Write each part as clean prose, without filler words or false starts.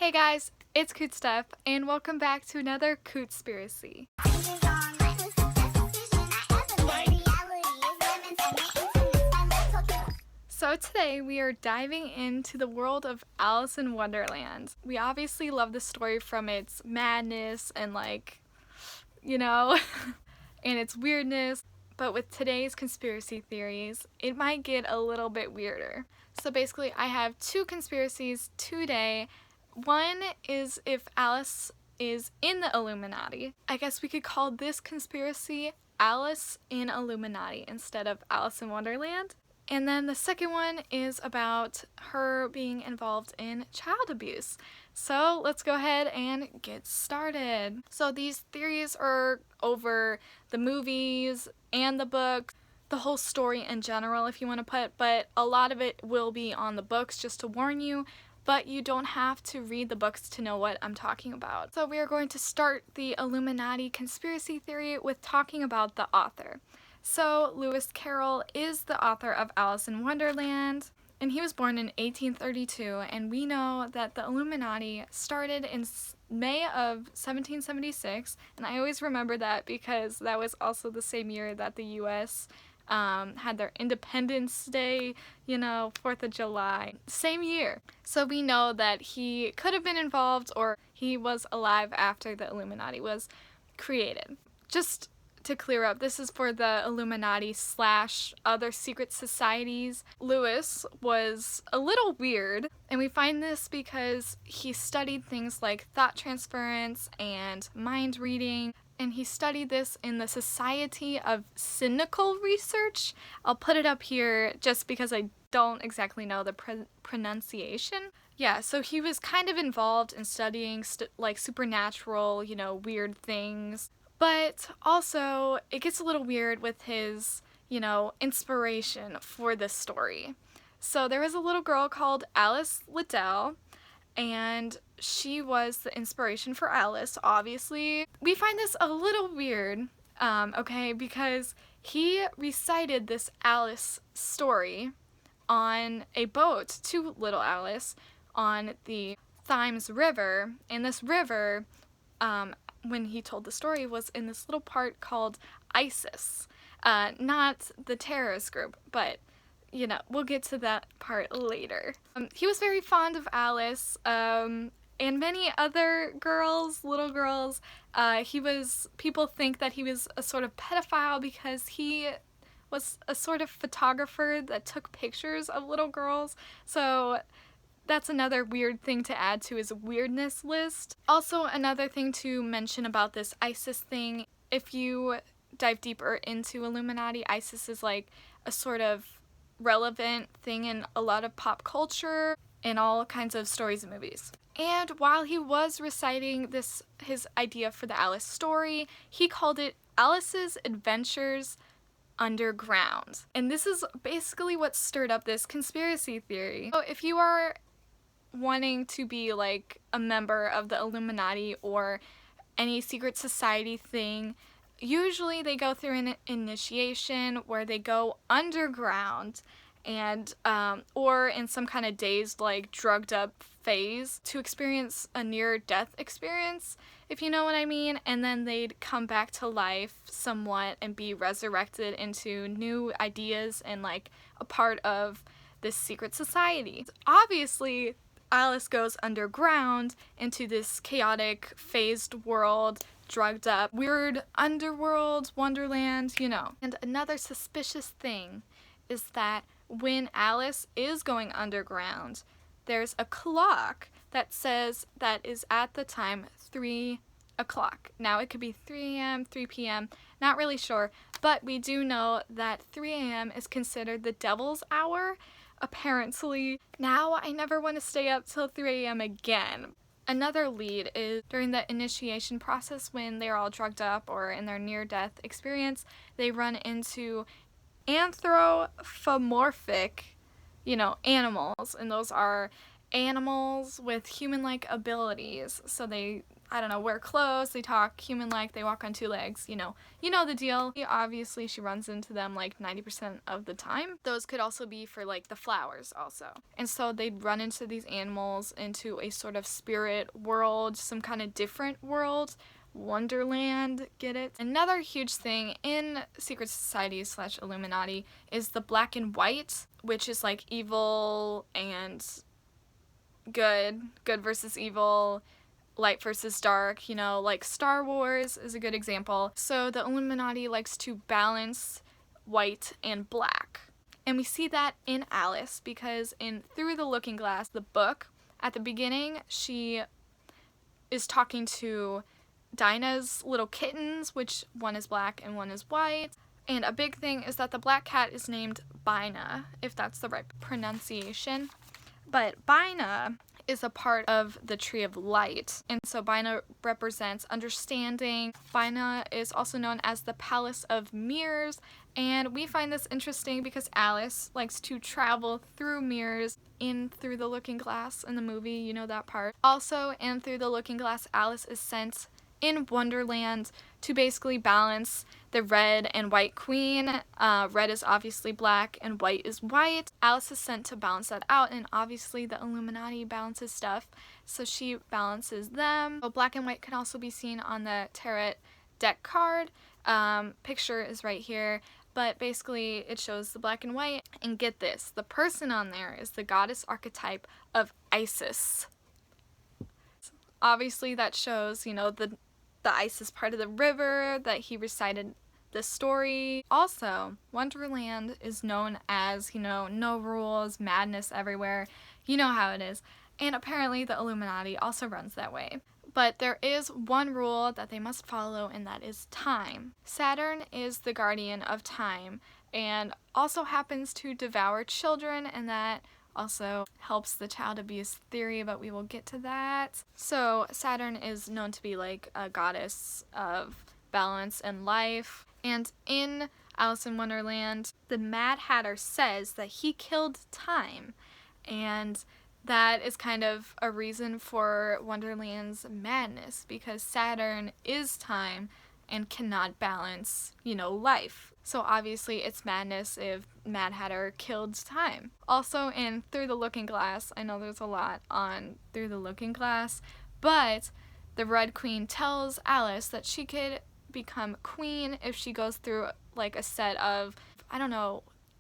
Hey guys, it's Cootsteph, and welcome back to another Cootspiracy. So today we are diving into the world of Alice in Wonderland. We obviously love the story from its madness and and its weirdness, but with today's conspiracy theories, it might get a little bit weirder. So basically I have two conspiracies today. One is if Alice is in the Illuminati. I guess we could call this conspiracy Alice in Illuminati instead of Alice in Wonderland. And then the second one is about her being involved in child abuse. So let's go ahead and get started. So these theories are over the movies and the books, the whole story in general if you want to put, but a lot of it will be on the books, just to warn you. But you don't have to read the books to know what I'm talking about. So we are going to start the Illuminati conspiracy theory with talking about the author. So Lewis Carroll is the author of Alice in Wonderland, and he was born in 1832, and we know that the Illuminati started in May of 1776, and I always remember that because that was also the same year that the U.S. Had their Independence Day, 4th of July, same year. So we know that he could have been involved or he was alive after the Illuminati was created. Just to clear up, this is for the Illuminati / other secret societies. Lewis was a little weird, and we find this because he studied things like thought transference and mind reading, and he studied this in the Society of Cynical Research. I'll put it up here just because I don't exactly know the pronunciation. Yeah, so he was kind of involved in studying supernatural, weird things. But also, it gets a little weird with his, inspiration for this story. So there was a little girl called Alice Liddell, and she was the inspiration for Alice, obviously. We find this a little weird, because he recited this Alice story on a boat to little Alice on the Thames River, and this river, when he told the story, was in this little part called ISIS. Not the terrorist group, but, we'll get to that part later. He was very fond of Alice, and many other little girls. People think that he was a sort of pedophile because he was a sort of photographer that took pictures of little girls. So that's another weird thing to add to his weirdness list. Also, another thing to mention about this ISIS thing, if you dive deeper into Illuminati, ISIS is like a sort of relevant thing in a lot of pop culture and all kinds of stories and movies. And while he was reciting his idea for the Alice story, he called it Alice's Adventures Underground. And this is basically what stirred up this conspiracy theory. So if you are wanting to be like a member of the Illuminati or any secret society thing, usually they go through an initiation where they go underground and or in some kind of dazed, drugged up phase to experience a near-death experience, if you know what I mean, and then they'd come back to life somewhat and be resurrected into new ideas and a part of this secret society. Obviously, Alice goes underground into this chaotic, phased world, drugged up, weird underworld, Wonderland, And another suspicious thing is that when Alice is going underground, there's a clock that says that is at the time 3 o'clock. Now it could be 3 a.m., 3 p.m., not really sure, but we do know that 3 a.m. is considered the devil's hour, apparently. Now I never want to stay up till 3 a.m. again. Another lead is during the initiation process when they're all drugged up or in their near-death experience, they run into anthropomorphic, animals, and those are animals with human-like abilities. So they, I don't know, wear clothes, they talk human-like, they walk on two legs, you know the deal. Obviously, she runs into them like 90% of the time. Those could also be for like the flowers also. And so they'd run into these animals into a sort of spirit world, some kind of different world. Wonderland, get it? Another huge thing in secret societies / Illuminati is the black and white, which is like evil and good versus evil, light versus dark, like Star Wars is a good example. So the Illuminati likes to balance white and black. And we see that in Alice because in Through the Looking Glass, the book, at the beginning, she is talking to Dinah's little kittens, which one is black and one is white. And a big thing is that the black cat is named Bina, if that's the right pronunciation. But Bina is a part of the Tree of Light, and so Bina represents understanding. Bina is also known as the Palace of Mirrors, and we find this interesting because Alice likes to travel through mirrors in Through the Looking Glass in the movie, you know that part. Also, in Through the Looking Glass, Alice is sent in Wonderland to basically balance the red and white queen. Red is obviously black and white is white. Alice is sent to balance that out, and obviously the Illuminati balances stuff, so she balances them. So black and white can also be seen on the tarot deck card. Picture is right here, but basically it shows the black and white. And get this, the person on there is the goddess archetype of Isis. Obviously that shows, the Isis part of the river that he recited the story. Also, Wonderland is known as, no rules, madness everywhere. You know how it is. And apparently the Illuminati also runs that way. But there is one rule that they must follow, and that is time. Saturn is the guardian of time and also happens to devour children, and that also helps the child abuse theory, but we will get to that. So Saturn is known to be like a goddess of balance and life. And in Alice in Wonderland, the Mad Hatter says that he killed time. And that is kind of a reason for Wonderland's madness, because Saturn is time and cannot balance, life. So obviously it's madness if Mad Hatter killed time. Also in Through the Looking Glass, I know there's a lot on Through the Looking Glass, but the Red Queen tells Alice that she could become queen if she goes through like a set of,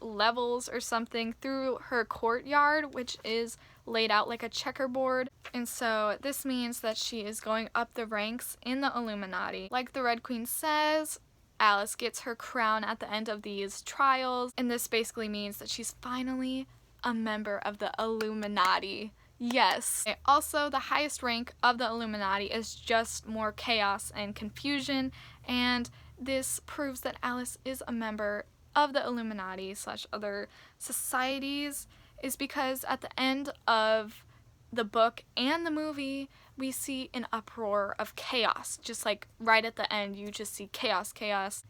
levels or something through her courtyard, which is laid out like a checkerboard. And so this means that she is going up the ranks in the Illuminati. Like the Red Queen says, Alice gets her crown at the end of these trials, and this basically means that she's finally a member of the Illuminati. Yes. Also, the highest rank of the Illuminati is just more chaos and confusion, and this proves that Alice is a member of the Illuminati / other societies, is because at the end of the book and the movie, we see an uproar of chaos. Just like right at the end, you just see chaos.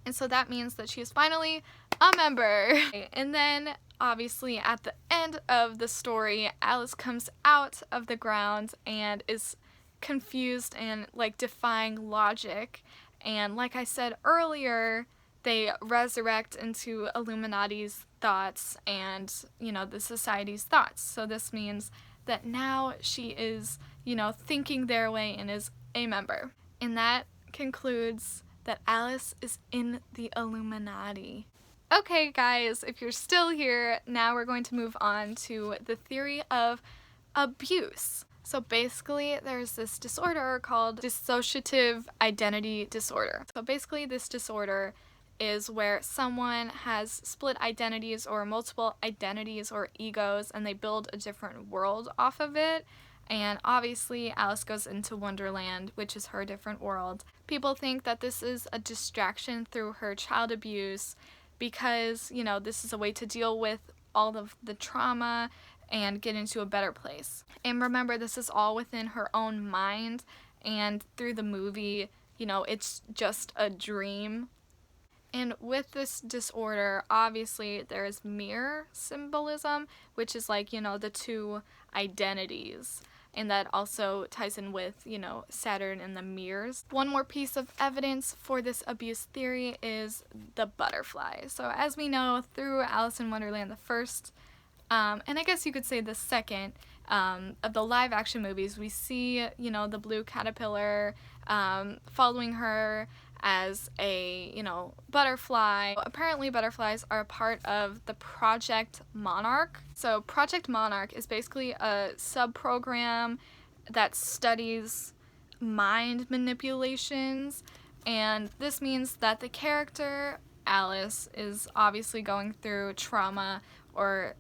And so that means that she is finally a member. And then obviously at the end of the story, Alice comes out of the ground and is confused and like defying logic. And like I said earlier, they resurrect into Illuminati's thoughts and, the society's thoughts. So this means that now she is, thinking their way and is a member. And that concludes that Alice is in the Illuminati. Okay, guys, if you're still here, now we're going to move on to the theory of abuse. So basically, there's this disorder called dissociative identity disorder. So basically, this disorder is where someone has split identities or multiple identities or egos, and they build a different world off of it. And obviously Alice goes into Wonderland, which is her different world. People think that this is a distraction through her child abuse because, this is a way to deal with all of the trauma and get into a better place. And remember, this is all within her own mind, and through the movie, it's just a dream. And with this disorder, obviously there is mirror symbolism, which is like, the two identities. And that also ties in with, Saturn and the mirrors. One more piece of evidence for this abuse theory is the butterfly. So as we know, through Alice in Wonderland, the first, and I guess you could say the second, of the live action movies, we see, the blue caterpillar following her as a, butterfly. Apparently butterflies are a part of the Project Monarch. So Project Monarch is basically a sub-program that studies mind manipulations, and this means that the character, Alice, is obviously going through trauma or,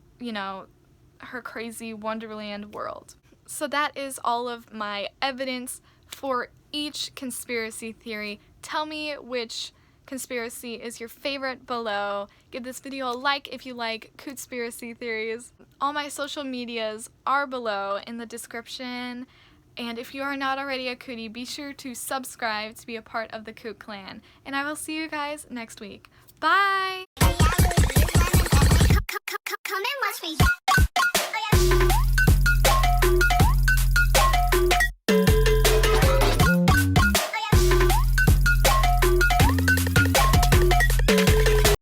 her crazy Wonderland world. So that is all of my evidence for each conspiracy theory. Tell me which conspiracy is your favorite below. Give this video a like if you like Cootspiracy theories. All my social medias are below in the description. And if you are not already a Cootie, be sure to subscribe to be a part of the Coot Clan. And I will see you guys next week. Bye! Come and watch me.